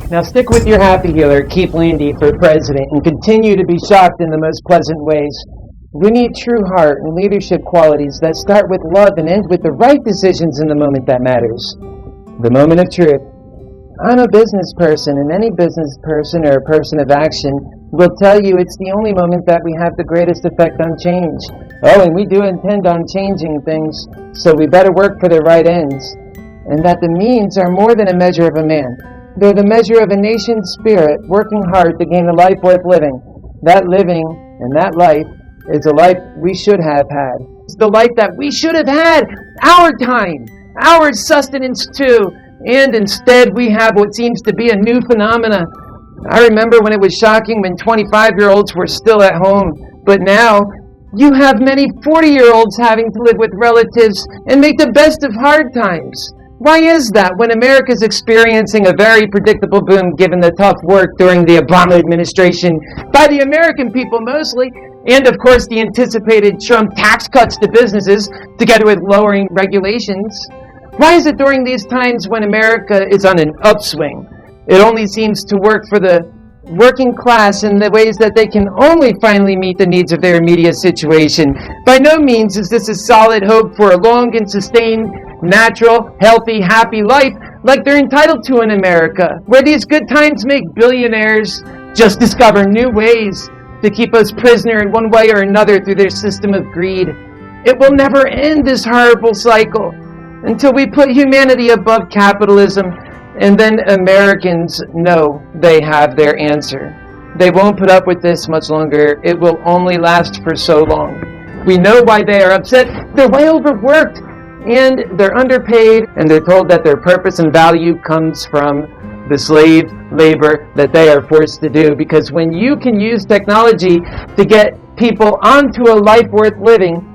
Now stick with your happy healer, keep Landy for president, and continue to be shocked in the most pleasant ways. We need true heart and leadership qualities that start with love and end with the right decisions in the moment that matters. The moment of truth. I'm a business person, and any business person or person of action will tell you it's the only moment that we have the greatest effect on change. Oh, and we do intend on changing things, so we better work for the right ends. And that the means are more than a measure of a man. They're the measure of a nation's spirit, working hard to gain a life worth living. That living and that life is a life we should have had. It's the life that we should have had, our time, our sustenance too. And instead we have what seems to be a new phenomena. I remember when it was shocking when 25-year-olds were still at home, but now you have many 40-year-olds having to live with relatives and make the best of hard times. Why is that when America is experiencing a very predictable boom given the tough work during the Obama administration by the American people mostly, and of course the anticipated Trump tax cuts to businesses together with lowering regulations? Why is it during these times when America is on an upswing, it only seems to work for the working class in the ways that they can only finally meet the needs of their immediate situation? By no means is this a solid hope for a long and sustained, natural, healthy, happy life like they're entitled to in America, where these good times make billionaires just discover new ways to keep us prisoner in one way or another through their system of greed. It will never end, this horrible cycle, until we put humanity above capitalism, and then Americans know they have their answer. They won't put up with this much longer. It will only last for so long. We know why they are upset. They're way overworked, and they're underpaid, and they're told that their purpose and value comes from the slave labor that they are forced to do. Because when you can use technology to get people onto a life worth living,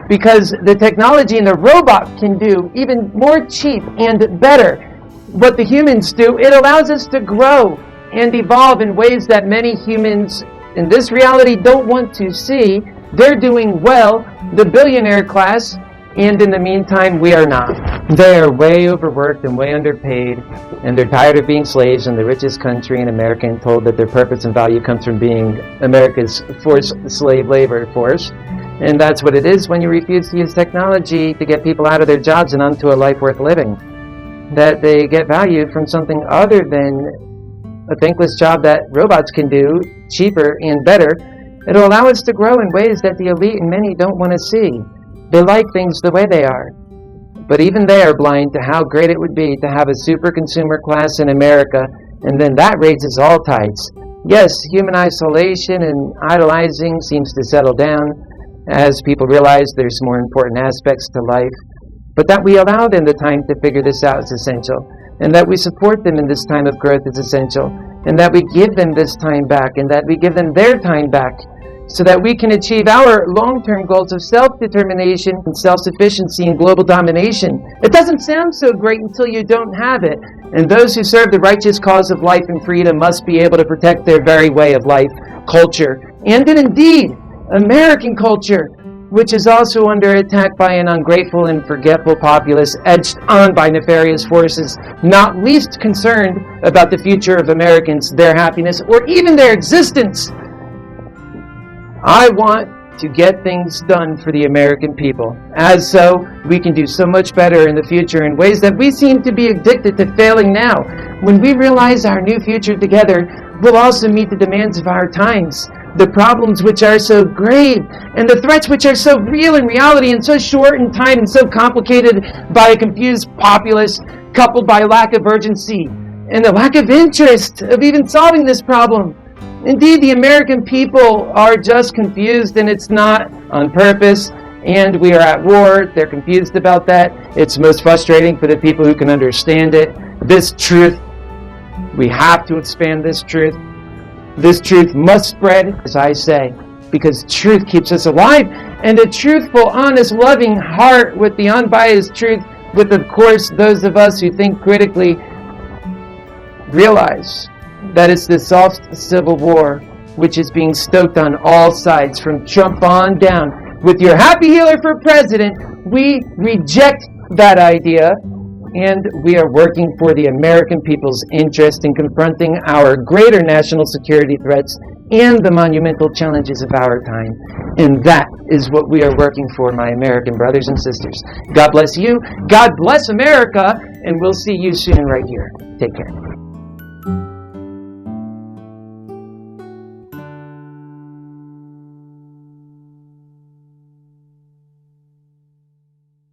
because the technology and the robot can do even more cheap and better what the humans do, it allows us to grow and evolve in ways that many humans in this reality don't want to see. They're doing well, the billionaire class, and in the meantime, we are not. They are way overworked and way underpaid, and they're tired of being slaves in the richest country in America and told that their purpose and value comes from being America's forced slave labor force. And that's what it is when you refuse to use technology to get people out of their jobs and onto a life worth living. That they get value from something other than a thankless job that robots can do, cheaper and better. It'll allow us to grow in ways that the elite and many don't want to see. They like things the way they are. But even they are blind to how great it would be to have a super consumer class in America, and then that raises all tides. Yes, human isolation and idolizing seems to settle down as people realize there's more important aspects to life. But that we allow them the time to figure this out is essential. And that we support them in this time of growth is essential. And that we give them this time back, and that we give them their time back, so that we can achieve our long-term goals of self-determination and self-sufficiency and global domination. It doesn't sound so great until you don't have it. And those who serve the righteous cause of life and freedom must be able to protect their very way of life, culture, and indeed, American culture, which is also under attack by an ungrateful and forgetful populace edged on by nefarious forces, not least concerned about the future of Americans, their happiness, or even their existence. I want to get things done for the American people. As so, we can do so much better in the future in ways that we seem to be addicted to failing now. When we realize our new future together, we'll also meet the demands of our times. The problems which are so grave, and the threats which are so real in reality and so short in time and so complicated by a confused populace, coupled by lack of urgency and the lack of interest of even solving this problem. Indeed, the American people are just confused, and it's not on purpose, and we are at war. They're confused about that. It's most frustrating for the people who can understand it. This truth, we have to expand this truth. This truth must spread, as I say, because truth keeps us alive, and a truthful, honest, loving heart with the unbiased truth, with, of course, those of us who think critically, realize that it's the soft civil war which is being stoked on all sides, from Trump on down. With your happy healer for president, we reject that idea, and we are working for the American people's interest in confronting our greater national security threats and the monumental challenges of our time. And that is what we are working for, my American brothers and sisters. God bless you, God bless America, and we'll see you soon right here. Take care.